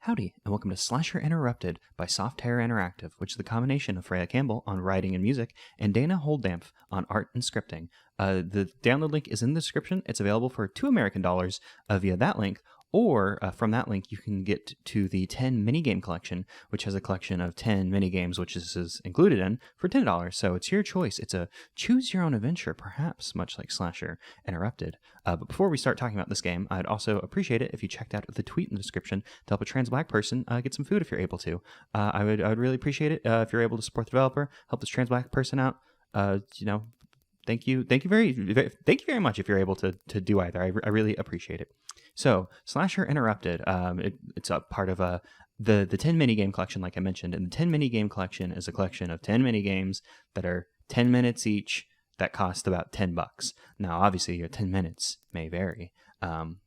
Howdy, and welcome to Slasher Interrupted by SOFTERROR Interactive, which is the combination of Freya Campbell on writing and music and Dana Holdampf on art and scripting. The download link is in the description. It's available for $2 American via that link, or from that link you can get to the 10 minigame collection, which has a collection of 10 minigames, which is included in, for $10. So it's your choice. It's a choose-your-own adventure, perhaps much like Slasher Interrupted. But before we start talking about this game, I'd also appreciate it if you checked out the tweet in the description to help a trans black person get some food if you're able to. I would really appreciate it if you're able to support the developer, help this trans black person out. Thank you very much if you're able to do either. I really appreciate it. So, Slasher Interrupted, it's a part of the 10 minigame collection, like I mentioned, and the 10 minigame collection is a collection of 10 minigames that are 10 minutes each that cost about $10. Now, obviously, your 10 minutes may vary. You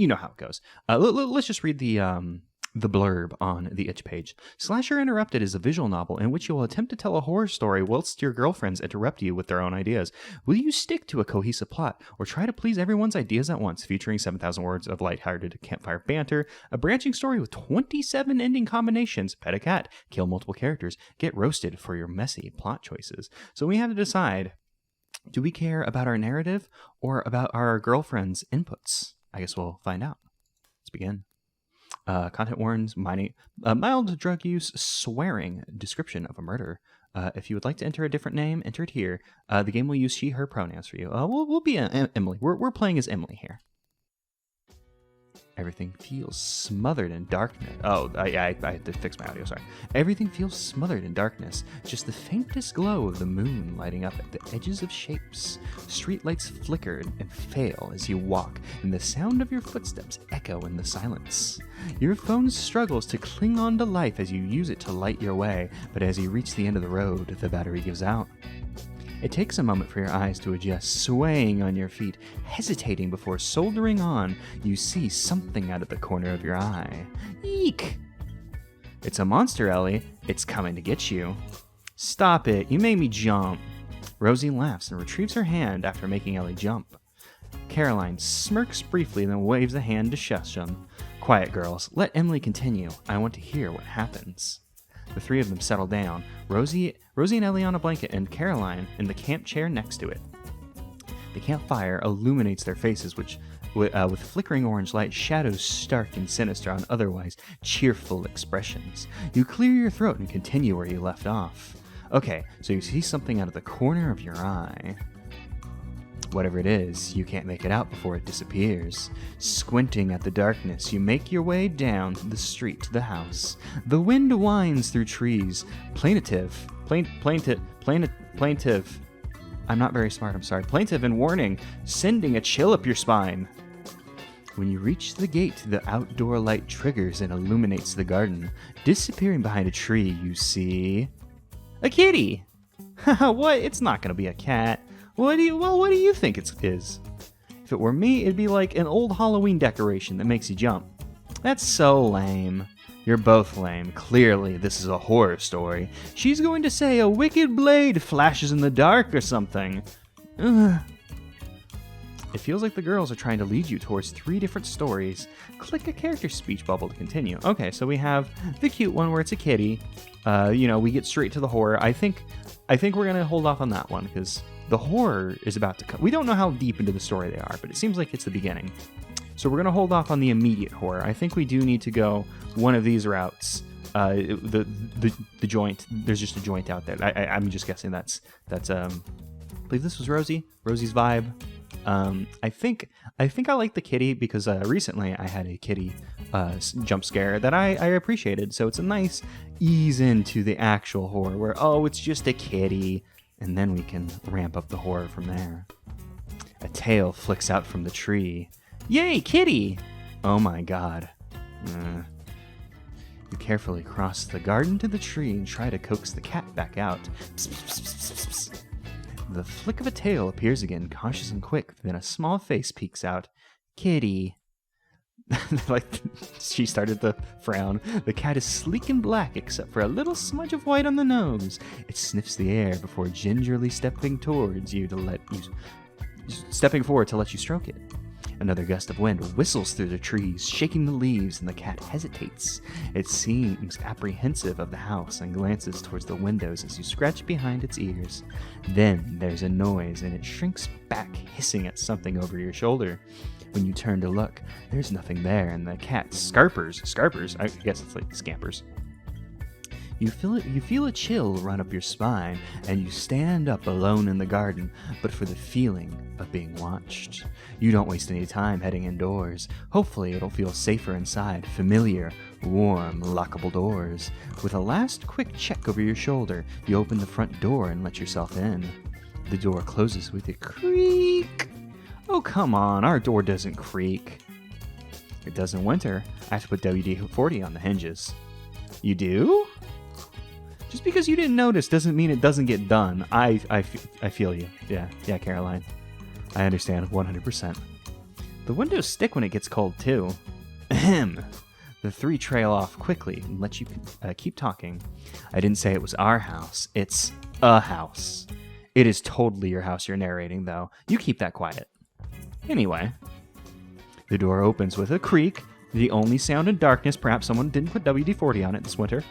know how it goes. Let's just read the blurb on the itch page. Slasher Interrupted is a visual novel in which you will attempt to tell a horror story whilst your girlfriends interrupt you with their own ideas. Will you stick to a cohesive plot or try to please everyone's ideas at once, featuring 7,000 words of lighthearted campfire banter, a branching story with 27 ending combinations, pet a cat, kill multiple characters, get roasted for your messy plot choices? So we have to decide, do we care about our narrative or about our girlfriend's inputs? I guess we'll find out. Let's begin. Content warns mild drug use, swearing, description of a murder. If you would like to enter a different name, enter it here. The game will use she, her pronouns for you. We'll be Emily. We're playing as Emily here. Everything feels smothered in darkness. Oh, I had to fix my audio, sorry. Everything feels smothered in darkness. Just the faintest glow of the moon lighting up at the edges of shapes. Streetlights flicker and fail as you walk, and the sound of your footsteps echo in the silence. Your phone struggles to cling on to life as you use it to light your way, but as you reach the end of the road, the battery gives out. It takes a moment for your eyes to adjust, swaying on your feet, hesitating before soldering on. You see something out of the corner of your eye. Eek! It's a monster, Ellie. It's coming to get you. Stop it. You made me jump. Rosie laughs and retrieves her hand after making Ellie jump. Caroline smirks briefly, then waves a hand to shush them. Quiet, girls. Let Emily continue. I want to hear what happens. The three of them settle down, Rosie and Ellie on a blanket, and Caroline in the camp chair next to it. The campfire illuminates their faces, which, with flickering orange light, shadows stark and sinister on otherwise cheerful expressions. You clear your throat and continue where you left off. Okay, so you see something out of the corner of your eye. Whatever it is, you can't make it out before it disappears. Squinting at the darkness, you make your way down the street to the house. The wind whines through trees. Plaintive. I'm not very smart, I'm sorry. Plaintive and warning, sending a chill up your spine. When you reach the gate, the outdoor light triggers and illuminates the garden. Disappearing behind a tree, you see a kitty. Haha, what? It's not gonna be a cat. What do you think it is? If it were me, it'd be like an old Halloween decoration that makes you jump. That's so lame. You're both lame. Clearly, this is a horror story. She's going to say a wicked blade flashes in the dark or something. Ugh. It feels like the girls are trying to lead you towards 3 different stories. Click a character speech bubble to continue. Okay, so we have the cute one where it's a kitty. We get straight to the horror. I think we're gonna hold off on that one because the horror is about to come. We don't know how deep into the story they are, but it seems like it's the beginning. So we're going to hold off on the immediate horror. I think we do need to go one of these routes. The joint. There's just a joint out there. I'm just guessing that's I believe this was Rosie's vibe. I think I like the kitty because recently I had a kitty jump scare that I appreciated. So it's a nice ease into the actual horror where, oh, it's just a kitty. And then we can ramp up the horror from there. A tail flicks out from the tree. Yay, kitty! Oh my god. You carefully cross the garden to the tree and try to coax the cat back out. Psst, psst, psst, psst, psst. The flick of a tail appears again, cautious and quick, then a small face peeks out. Kitty. Like, she started to frown. The cat is sleek and black except for a little smudge of white on the nose. It sniffs the air before gingerly stepping forward to let you stroke it. Another gust of wind whistles through the trees, shaking the leaves, and the cat hesitates. It seems apprehensive of the house and glances towards the windows as you scratch behind its ears. Then there's a noise, and it shrinks back, hissing at something over your shoulder. When you turn to look, there's nothing there, and the cat scarpers, I guess it's like scampers. You feel a chill run up your spine, and you stand up alone in the garden, but for the feeling of being watched. You don't waste any time heading indoors. Hopefully it'll feel safer inside, familiar, warm, lockable doors. With a last quick check over your shoulder, you open the front door and let yourself in. The door closes with a creak. Oh, come on, our door doesn't creak. It does in winter. I have to put WD-40 on the hinges. You do? Just because you didn't notice doesn't mean it doesn't get done. I feel you. Yeah, Caroline. I understand 100%. The windows stick when it gets cold, too. Ahem. The three trail off quickly and let you keep talking. I didn't say it was our house. It's a house. It is totally your house you're narrating, though. You keep that quiet. Anyway. The door opens with a creak. The only sound in darkness. Perhaps someone didn't put WD-40 on it this winter.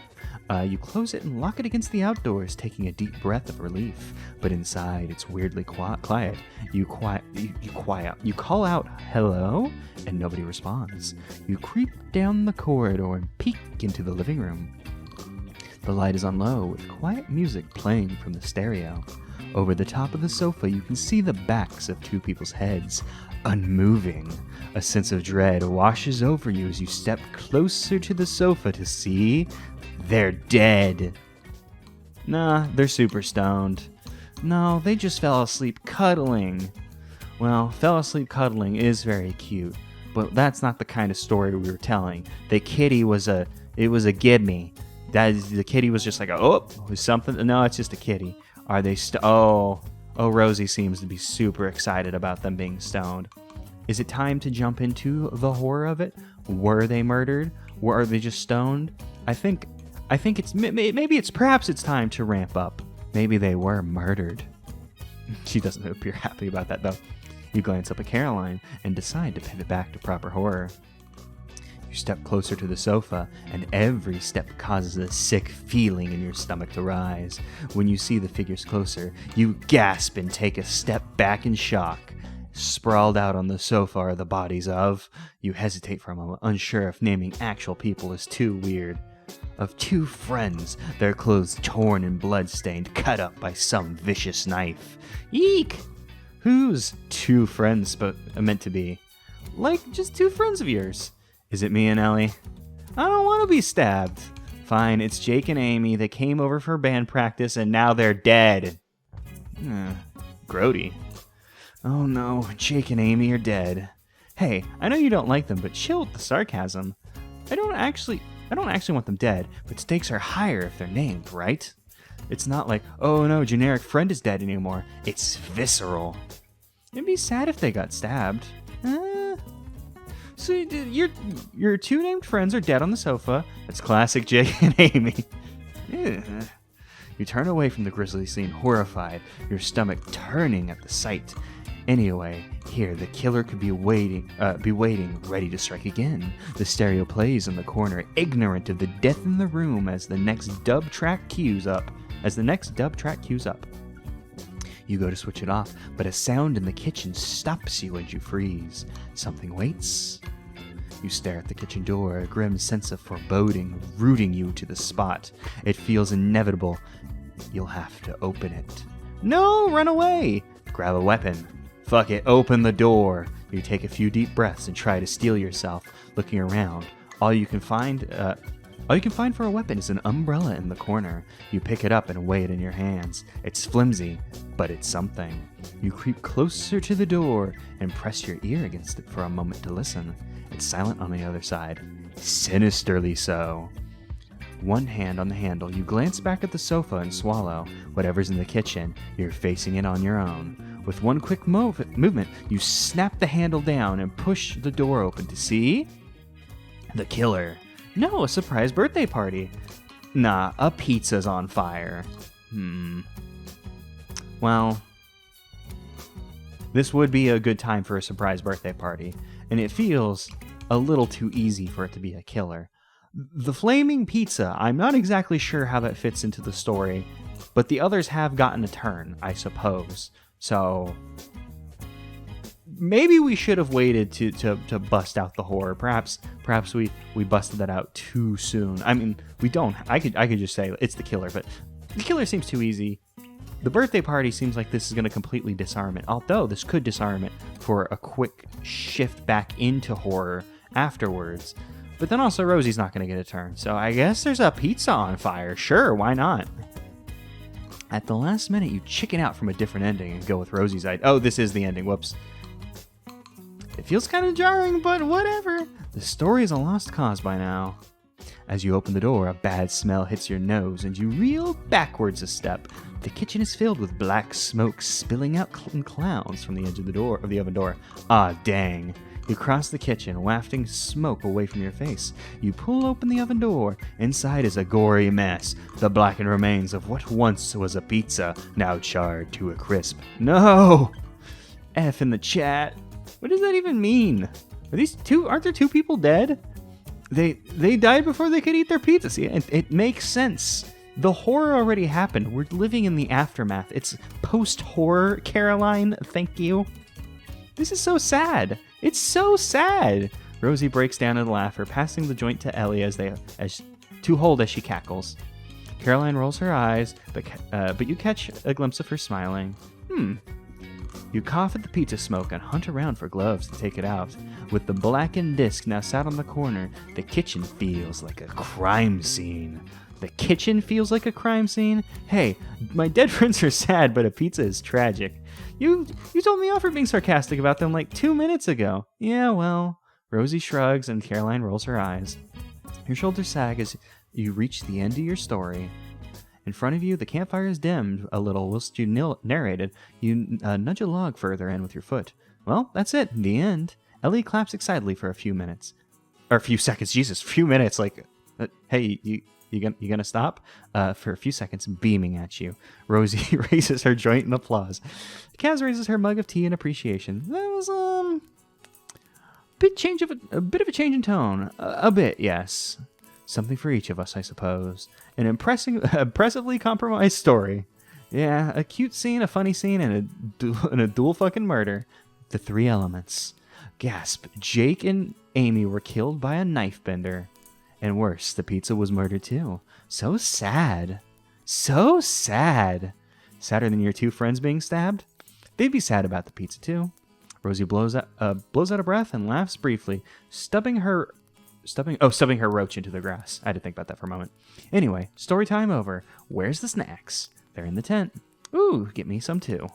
You close it and lock it against the outdoors, taking a deep breath of relief. But inside, it's weirdly quiet. You call out, "Hello?" and nobody responds. You creep down the corridor and peek into the living room. The light is on low, with quiet music playing from the stereo. Over the top of the sofa, you can see the backs of two people's heads, unmoving. A sense of dread washes over you as you step closer to the sofa to see they're dead. Nah, they're super stoned. No, they just fell asleep cuddling. Well, fell asleep cuddling is very cute, but that's not the kind of story we were telling. The kitty was a gimme. The kitty was just like, was something? No, it's just a kitty. Are they Rosie seems to be super excited about them being stoned. Is it time to jump into the horror of it? Were they murdered? Are they just stoned? I think perhaps it's time to ramp up. Maybe they were murdered. She doesn't appear happy about that, though. You glance up at Caroline and decide to pivot back to proper horror. You step closer to the sofa, and every step causes a sick feeling in your stomach to rise. When you see the figures closer, you gasp and take a step back in shock. Sprawled out on the sofa are the bodies of... You hesitate for a moment, unsure if naming actual people is too weird. Of two friends, their clothes torn and blood-stained, cut up by some vicious knife. Eek! Who's two friends meant to be? Like, just two friends of yours. Is it me and Ellie? I don't want to be stabbed. Fine, it's Jake and Amy. They came over for band practice, and now they're dead. Grody. Oh no, Jake and Amy are dead. Hey, I know you don't like them, but chill with the sarcasm. I don't actually want them dead, but stakes are higher if they're named, right? It's not like, oh no, generic friend is dead anymore. It's visceral. It'd be sad if they got stabbed. So your two named friends are dead on the sofa. That's classic Jake and Amy. You turn away from the grisly scene, horrified, your stomach turning at the sight. Anyway, here the killer could be waiting, ready to strike again. The stereo plays in the corner, ignorant of the death in the room as the next dub track cues up. You go to switch it off, but a sound in the kitchen stops you and you freeze. Something waits. You stare at the kitchen door, a grim sense of foreboding rooting you to the spot. It feels inevitable. You'll have to open it. No, run away! Grab a weapon. Fuck it, open the door. You take a few deep breaths and try to steel yourself, looking around. All you can find for a weapon is an umbrella in the corner. You pick it up and weigh it in your hands. It's flimsy, but it's something. You creep closer to the door and press your ear against it for a moment to listen. It's silent on the other side. Sinisterly so. One hand on the handle, you glance back at the sofa and swallow. Whatever's in the kitchen, you're facing it on your own. With one quick movement, you snap the handle down and push the door open to see... the killer. No, a surprise birthday party. Nah, a pizza's on fire. Well, This would be a good time for a surprise birthday party, and it feels a little too easy for it to be a killer. The flaming pizza, I'm not exactly sure how that fits into the story, but the others have gotten a turn, I suppose. So maybe we should have waited to bust out the horror. Perhaps we busted that out too soon. I mean, we don't. I could just say it's the killer, but the killer seems too easy. The birthday party seems like this is going to completely disarm it, although this could disarm it for a quick shift back into horror afterwards. But then also Rosie's not going to get a turn, so I guess there's a pizza on fire. Sure, why not? At the last minute, you chicken out from a different ending and go with Rosie's idea. Oh, this is the ending. Whoops. It feels kind of jarring, but whatever. The story is a lost cause by now. As you open the door, a bad smell hits your nose, and you reel backwards a step. The kitchen is filled with black smoke spilling out in clouds from the edge of the oven door. Ah, dang. You cross the kitchen, wafting smoke away from your face. You pull open the oven door. Inside is a gory mess. The blackened remains of what once was a pizza, now charred to a crisp. No! F in the chat. What does that even mean? Aren't there two people dead? They died before they could eat their pizza. See, it makes sense. The horror already happened. We're living in the aftermath. It's post-horror, Caroline. Thank you. This is so sad. It's so sad. Rosie breaks down in laughter, passing the joint to Ellie as to hold as she cackles. Caroline rolls her eyes, but you catch a glimpse of her smiling. You cough at the pizza smoke and hunt around for gloves to take it out. With the blackened disc now sat on the corner, the kitchen feels like a crime scene. The kitchen feels like a crime scene? Hey, my dead friends are sad, but a pizza is tragic. You told me off for being sarcastic about them like 2 minutes ago. Yeah, well. Rosie shrugs and Caroline rolls her eyes. Your shoulders sag as you reach the end of your story. In front of you, the campfire is dimmed a little whilst you narrated. You nudge a log further in with your foot. Well, that's it. The end. Ellie claps excitedly for a few minutes. Or a few seconds. Jesus, few minutes. Like, hey, you gonna stop? For a few seconds, beaming at you. Rosie raises her joint in applause. Kaz raises her mug of tea in appreciation. That was, a bit of a change in tone. A bit, yes. Something for each of us, I suppose. An impressively compromised story. Yeah, a cute scene, a funny scene, and a dual fucking murder. The three elements. Gasp. Jake and Amy were killed by a knife bender. And worse, the pizza was murdered too. So sad. So sad. Sadder than your two friends being stabbed? They'd be sad about the pizza too. Rosie blows out a breath and laughs briefly, stubbing her roach into the grass. I had to think about that for a moment. Anyway, story time over. Where's the snacks? They're in the tent. Ooh, get me some too.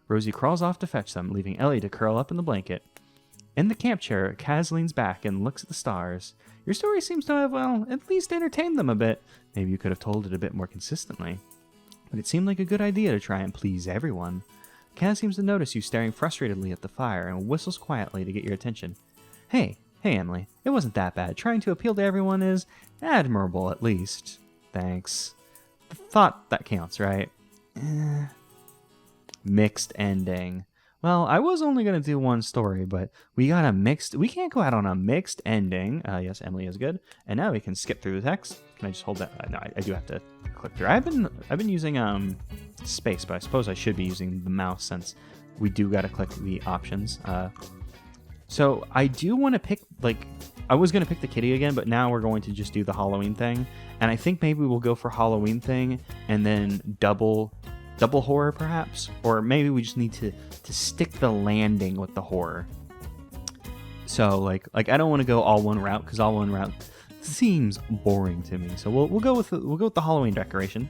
Rosie crawls off to fetch them, leaving Ellie to curl up in the blanket. In the camp chair, Kaz leans back and looks at the stars. Your story seems to have, well, at least entertained them a bit. Maybe you could have told it a bit more consistently. But it seemed like a good idea to try and please everyone. Kaz seems to notice you staring frustratedly at the fire and whistles quietly to get your attention. Hey, Emily, it wasn't that bad. Trying to appeal to everyone is admirable, at least. Thanks. The thought that counts, right? Mixed ending. Well, I was only going to do one story, but we can't go out on a mixed ending. Yes, Emily is good. And now we can skip through the text. Can I just hold that? No, I do have to click through. I've been using space, but I suppose I should be using the mouse since we do got to click the options. So I do want to pick, I was going to pick the kitty again, but now we're going to just do the Halloween thing. And I think maybe we'll go for Halloween thing and then double horror perhaps, or maybe we just need to stick the landing with the horror. So like I don't want to go all one route because all one route seems boring to me. So we'll go with the Halloween decoration,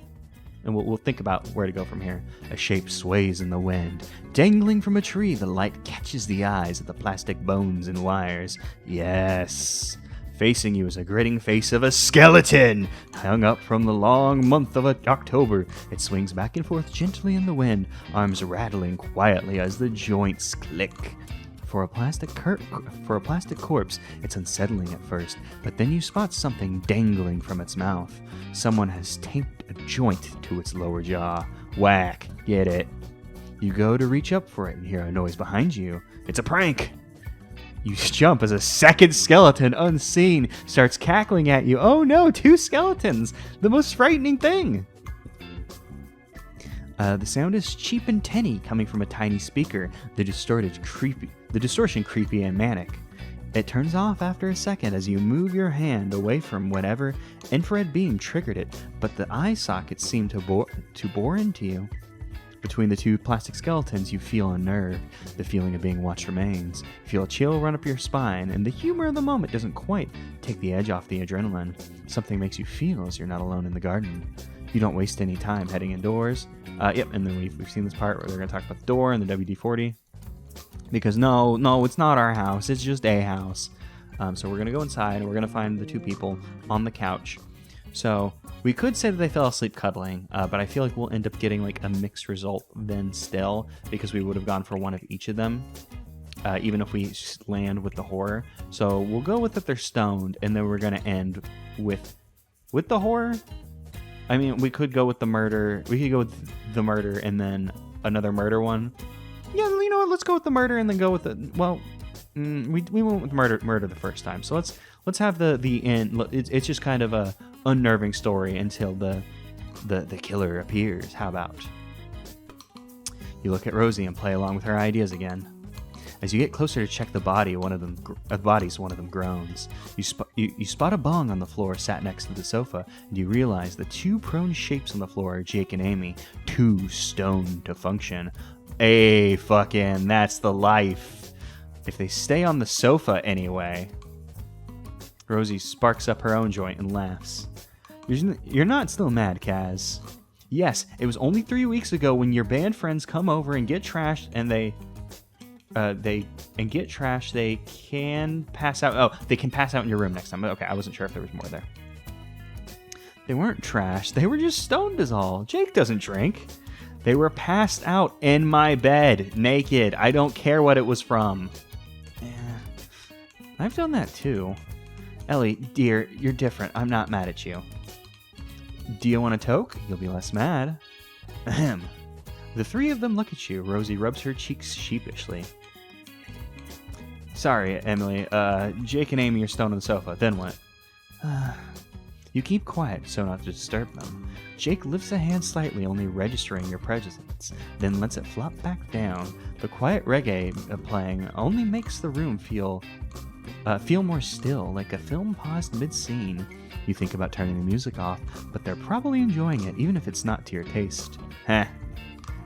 and we'll think about where to go from here. A shape sways in the wind, dangling from a tree. The light catches the eyes of the plastic bones and wires. Yes. Facing you is a grinning face of a skeleton, hung up from the long month of October. It swings back and forth gently in the wind, arms rattling quietly as the joints click. For a plastic corpse, it's unsettling at first, but then you spot something dangling from its mouth. Someone has taped a joint to its lower jaw. Whack, get it. You go to reach up for it and hear a noise behind you. It's a prank! You jump as a second skeleton, unseen, starts cackling at you. Oh no, 2 skeletons! The most frightening thing! The sound is cheap and tinny, coming from a tiny speaker. The distortion creepy and manic. It turns off after a second as you move your hand away from whatever infrared beam triggered it, but the eye sockets seem to bore into you. Between the 2 plastic skeletons, you feel unnerved. The feeling of being watched remains. You feel a chill run up your spine, and the humor of the moment doesn't quite take the edge off the adrenaline. Something makes you feel as you're not alone in the garden. You don't waste any time heading indoors. Yep, and then we've seen this part where they're going to talk about the door and the WD-40. Because no, it's not our house. It's just a house. So we're going to go inside, and we're going to find the 2 people on the couch. So we could say that they fell asleep cuddling, but I feel like we'll end up getting like a mixed result then still, because we would have gone for one of each of them, even if we land with the horror. So we'll go with that they're stoned, and then we're going to end with the horror. I mean, we could go with the murder. We could go with the murder and then another murder one. Yeah, you know what? Let's go with the murder and then go with the... Well, we went with murder the first time. So let's have the end. It's just kind of a unnerving story until the killer appears. How about? You look at Rosie and play along with her ideas again. As you get closer to check the body, one of them groans. You spot a bong on the floor sat next to the sofa, and you realize the 2 prone shapes on the floor are Jake and Amy, 2 stoned to function. Hey, fucking, that's the life. If they stay on the sofa anyway. Rosie sparks up her own joint and laughs. You're not still mad, Kaz. Yes, it was only 3 weeks ago when your band friends come over and get trashed, and they can pass out. Oh, they can pass out in your room next time. Okay, I wasn't sure if there was more there. They weren't trashed. They were just stoned is all. Jake doesn't drink. They were passed out in my bed, naked. I don't care what it was from. I've done that too. Ellie, dear, you're different. I'm not mad at you. Do you want a toke? You'll be less mad. Ahem. The 3 of them look at you. Rosie rubs her cheeks sheepishly. Sorry, Emily. Jake and Amy are stoned on the sofa. Then what? You keep quiet so not to disturb them. Jake lifts a hand slightly, only registering your presence, then lets it flop back down. The quiet reggae playing only makes the room feel more still, like a film paused mid-scene. You think about turning the music off, but they're probably enjoying it, even if it's not to your taste. Heh.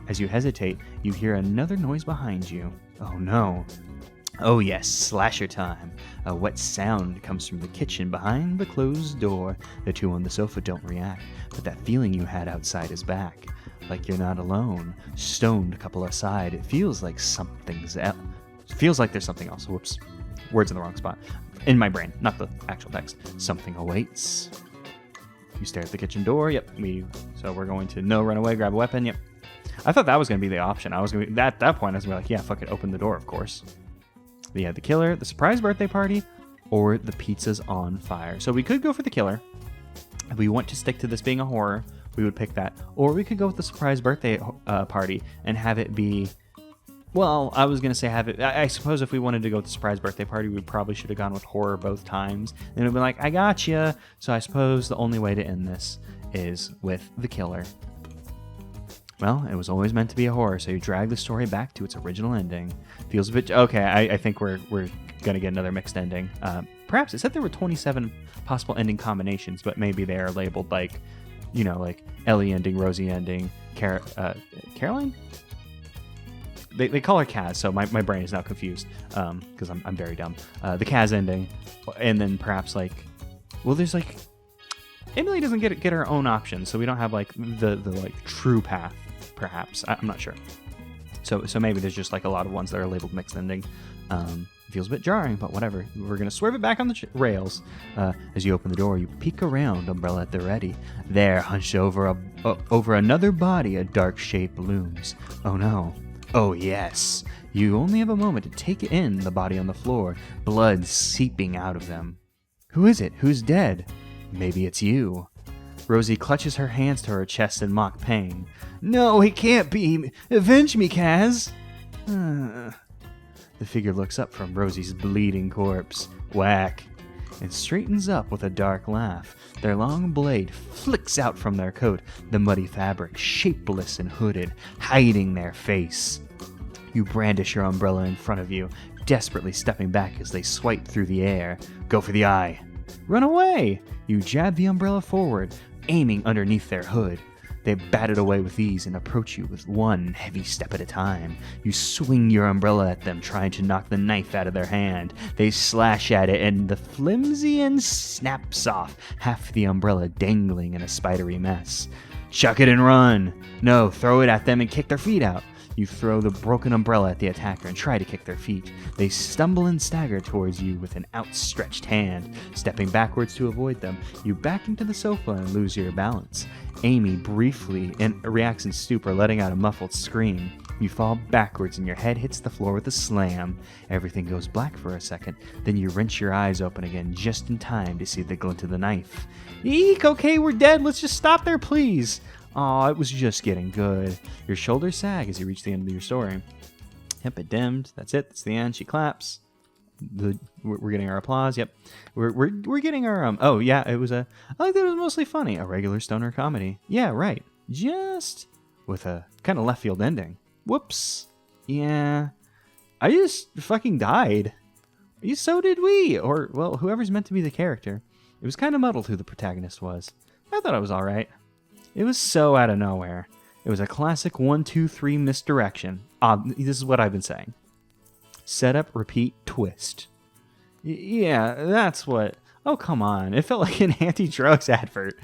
As you hesitate, you hear another noise behind you. Oh no. Oh yes, slasher time. A wet sound comes from the kitchen behind the closed door. The 2 on the sofa don't react, but that feeling you had outside is back. Like you're not alone. Stoned couple aside, it feels like there's something else. Whoops. Words in the wrong spot. In my brain, not the actual text. Something awaits. You stare at the kitchen door. Yep. So we're going to run away, grab a weapon. Yep. I thought that was going to be the option. At that point, I was going to be like, yeah, fuck it, open the door, of course. We had the killer, the surprise birthday party, or the pizza's on fire. So we could go for the killer. If we want to stick to this being a horror, we would pick that. Or we could go with the surprise birthday party and have it be... Well, I was going to say have it... I suppose if we wanted to go with the surprise birthday party, we probably should have gone with horror both times. And it would be like, I gotcha. So I suppose the only way to end this is with the killer. Well, it was always meant to be a horror, so you drag the story back to its original ending. Feels a bit... Okay, I think we're going to get another mixed ending. Perhaps it said there were 27 possible ending combinations, but maybe they are labeled like, like Ellie ending, Rosie ending, Caroline? They call her Kaz, so my brain is now confused because I'm very dumb. The Kaz ending, and then perhaps there's Emily doesn't get her own options, so we don't have the true path. Perhaps I'm not sure. So maybe there's just a lot of ones that are labeled mixed ending. Feels a bit jarring, but whatever. We're gonna swerve it back on the rails. As you open the door, you peek around, umbrella at the ready. There, hunched over another body, a dark shape looms. Oh no. Oh yes. You only have a moment to take in the body on the floor, blood seeping out of them. Who is it? Who's dead? Maybe it's you. Rosie clutches her hands to her chest in mock pain. No, he can't be. Avenge me, Kaz. The figure looks up from Rosie's bleeding corpse. Whack. And straightens up with a dark laugh. Their long blade flicks out from their coat, the muddy fabric, shapeless and hooded, hiding their face. You brandish your umbrella in front of you, desperately stepping back as they swipe through the air. Go for the eye. Run away! You jab the umbrella forward, aiming underneath their hood. They bat it away with ease and approach you with one heavy step at a time. You swing your umbrella at them, trying to knock the knife out of their hand. They slash at it, and the flimsy end snaps off, half the umbrella dangling in a spidery mess. Chuck it and run! No, throw it at them and kick their feet out. You throw the broken umbrella at the attacker and try to kick their feet. They stumble and stagger towards you with an outstretched hand. Stepping backwards to avoid them, you back into the sofa and lose your balance. Amy briefly reacts in stupor, letting out a muffled scream. You fall backwards and your head hits the floor with a slam. Everything goes black for a second, then you wrench your eyes open again just in time to see the glint of the knife. Eek, okay, we're dead. Let's just stop there, please. Aw, it was just getting good. Your shoulders sag as you reach the end of your story. Yep, it dimmed. That's it. That's the end. She claps. We're getting our applause. Yep, we're getting our Oh yeah, it was I think it was mostly funny. A regular stoner comedy. Yeah, right. Just with a kind of left field ending. Whoops. Yeah, I just fucking died. So did we, or well, whoever's meant to be the character. It was kind of muddled who the protagonist was. I thought it was all right. It was so out of nowhere. It was a classic 1, 2, 3 misdirection. This is what I've been saying. Setup, repeat, twist. Yeah, that's what... Oh, come on. It felt like an anti-drugs advert.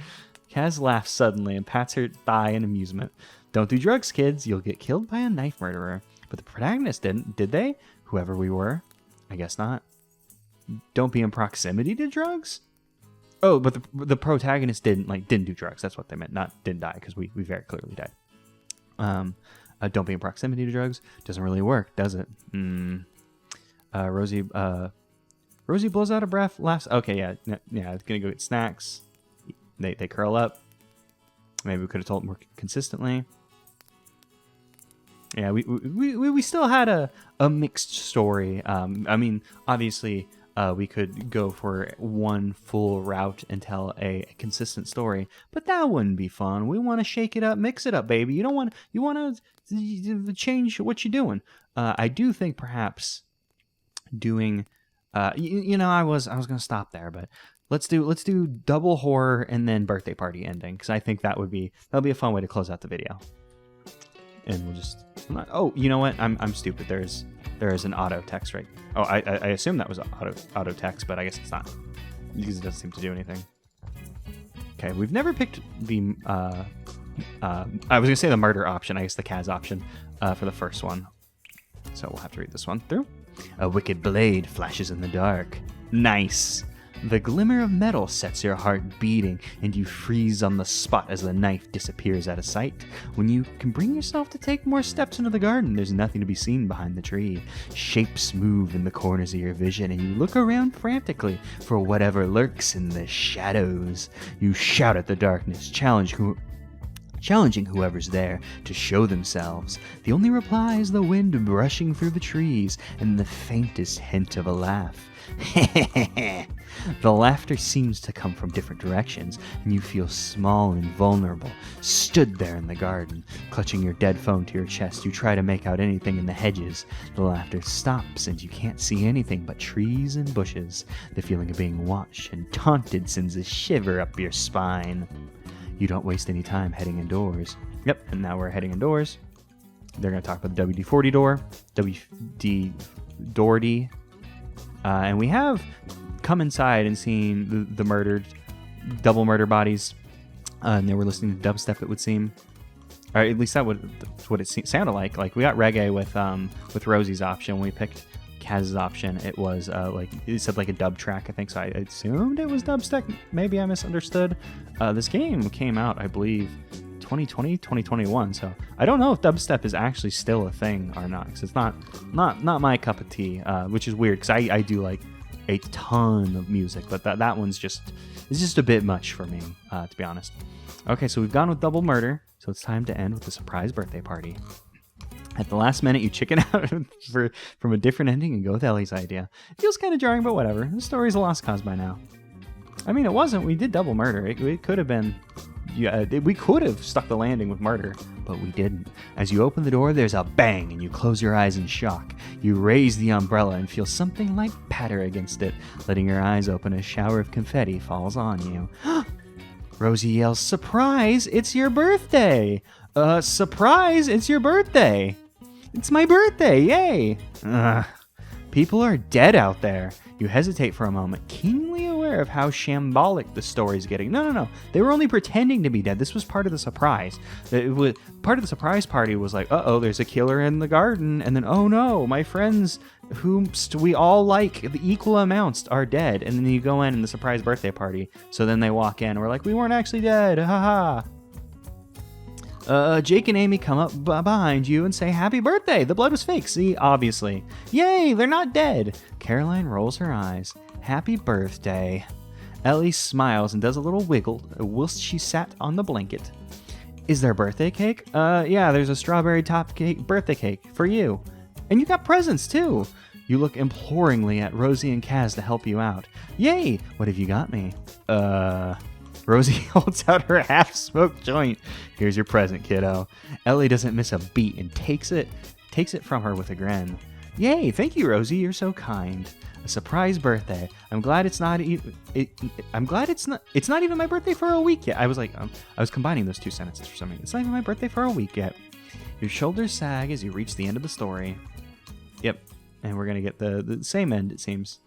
Kaz laughs suddenly and pats her thigh in amusement. Don't do drugs, kids. You'll get killed by a knife murderer. But the protagonist didn't, did they? Whoever we were? I guess not. Don't be in proximity to drugs? Oh, but the protagonist didn't do drugs. That's what they meant. Not didn't die, because we very clearly died. Don't be in proximity to drugs. Doesn't really work, does it? Rosie blows out a breath, laughs. Okay, yeah. Gonna go get snacks. They curl up. Maybe we could have told them more consistently. Yeah, we still had a mixed story. I mean, obviously. We could go for one full route and tell a consistent story, but that wouldn't be fun. We want to shake it up, mix it up, baby. You want to change what you're doing. I do think perhaps doing, I was going to stop there, but let's do double horror and then birthday party ending, because I think that'll be a fun way to close out the video. And we'll just. Oh, you know what? I'm stupid. There is an auto text, right? Oh, I assume that was auto text, but I guess it's not, because it doesn't seem to do anything. Okay, we've never picked the I was gonna say the murder option. I guess the Kaz option for the first one. So we'll have to read this one through. A wicked blade flashes in the dark. Nice. The glimmer of metal sets your heart beating, and you freeze on the spot as the knife disappears out of sight. When you can bring yourself to take more steps into the garden, there's nothing to be seen behind the tree. Shapes move in the corners of your vision, and you look around frantically for whatever lurks in the shadows. You shout at the darkness, challenging whoever's there to show themselves. The only reply is the wind brushing through the trees and the faintest hint of a laugh. The laughter seems to come from different directions, and you feel small and vulnerable, stood there in the garden. Clutching your dead phone to your chest, you try to make out anything in the hedges. The laughter stops, and you can't see anything but trees and bushes. The feeling of being watched and taunted sends a shiver up your spine. You don't waste any time heading indoors. Yep, and now we're heading indoors. They're going to talk about the WD-40 door, WD Doherty, and we have come inside and seen the double murder bodies, and they were listening to dubstep, it would seem. Or at least that's what it sounded like. Like, we got reggae with Rosie's option. When we picked Kaz's option, it was it said like a dub track, I think, so I assumed it was dubstep. Maybe I misunderstood. This game came out, I believe, 2020, 2021, so I don't know if dubstep is actually still a thing or not, because it's not my cup of tea, which is weird, because I do like a ton of music, but that one's just a bit much for me, to be honest. Okay, so we've gone with double murder, so it's time to end with the surprise birthday party. At the last minute, you chicken out from a different ending and go with Ellie's idea. It feels kind of jarring, but whatever. The story's a lost cause by now. I mean, it wasn't. We did double murder. It could have been... we could have stuck the landing with murder, but we didn't. As you open the door, there's a bang, and you close your eyes in shock. You raise the umbrella and feel something like patter against it. Letting your eyes open, a shower of confetti falls on you. Rosie yells, "Surprise! It's your birthday! Surprise! It's your birthday! It's my birthday! Yay!" People are dead out there. You hesitate for a moment, keenly aware of how shambolic the story's getting. No. They were only pretending to be dead. This was part of the surprise. Part of the surprise party was like, uh-oh, there's a killer in the garden. And then, oh no, my friends whom we all like the equal amounts are dead. And then you go in the surprise birthday party. So then they walk in. We're like, we weren't actually dead. Ha ha. Jake and Amy come up behind you and say, "Happy birthday! The blood was fake." See, obviously. Yay, they're not dead. Caroline rolls her eyes. Happy birthday. Ellie smiles and does a little wiggle whilst she sat on the blanket. Is there birthday cake? Yeah, there's a strawberry top cake, birthday cake for you. And you got presents too. You look imploringly at Rosie and Kaz to help you out. Yay, what have you got me? Rosie holds out her half-smoked joint. Here's your present, kiddo. Ellie doesn't miss a beat and takes it from her with a grin. Yay, thank you, Rosie. You're so kind. A surprise birthday. I'm glad it's not even. It's not even my birthday for a week yet. I was combining those two sentences for some reason. It's not even my birthday for a week yet. Your shoulders sag as you reach the end of the story. Yep, and we're gonna get the same end, it seems.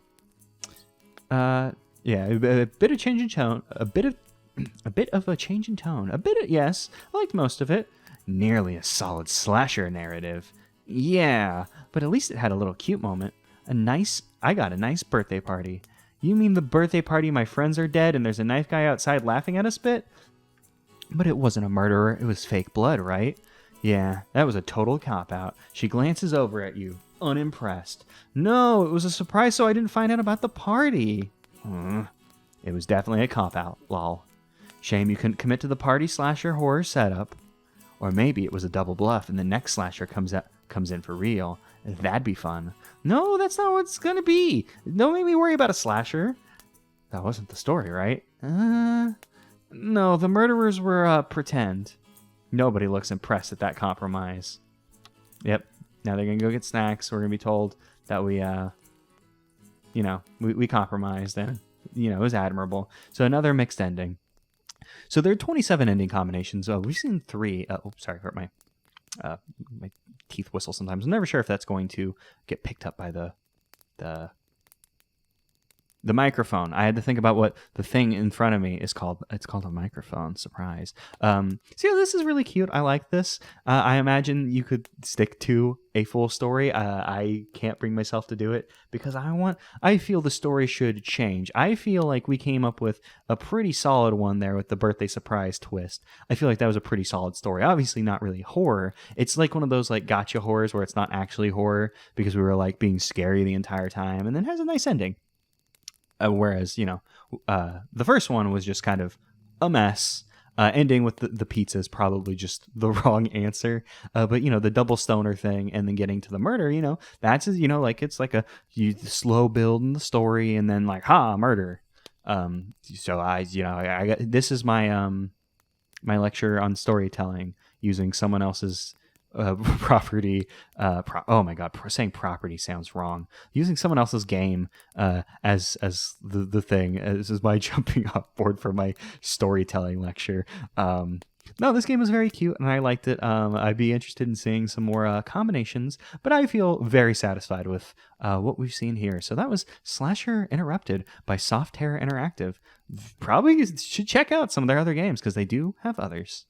Yeah, a bit of change in tone. A bit of a change in tone. Yes, I liked most of it. Nearly a solid slasher narrative. Yeah, but at least it had a little cute moment. I got a nice birthday party. You mean the birthday party my friends are dead and there's a knife guy outside laughing at us bit? But it wasn't a murderer, it was fake blood, right? Yeah, that was a total cop-out. She glances over at you, unimpressed. No, it was a surprise so I didn't find out about the party. It was definitely a cop-out, lol. Shame you couldn't commit to the party slasher horror setup. Or maybe it was a double bluff and the next slasher comes in for real. That'd be fun. No, that's not what it's gonna be. Don't make me worry about a slasher. That wasn't the story, right? No, the murderers were pretend. Nobody looks impressed at that compromise. Yep. Now they're gonna go get snacks. We're gonna be told that we compromised and, it was admirable. So another mixed ending. So there are 27 ending combinations. We've seen 3. Sorry, hurt my teeth whistle sometimes. I'm never sure if that's going to get picked up by the microphone. I had to think about what the thing in front of me is called. It's called a microphone. Surprise. This is really cute. I like this. I imagine you could stick to a full story. I can't bring myself to do it because I feel the story should change. I feel like we came up with a pretty solid one there with the birthday surprise twist. I feel like that was a pretty solid story. Obviously not really horror. It's like one of those like gotcha horrors where it's not actually horror because we were like being scary the entire time and then has a nice ending. Whereas, the first one was just kind of a mess. Ending with the pizza is probably just the wrong answer. But, the double stoner thing and then getting to the murder, that's, it's like you slow build in the story and then like, murder. So I got, this is my, my lecture on storytelling using someone else's property. Oh my god, saying property sounds wrong. Using someone else's game as the thing. This is my jumping off board for my storytelling lecture. No, this game was very cute and I liked it. I'd be interested in seeing some more combinations, but I feel very satisfied with what we've seen here. So that was Slasher Interrupted by SOFTERROR Interactive. Probably should check out some of their other games because they do have others.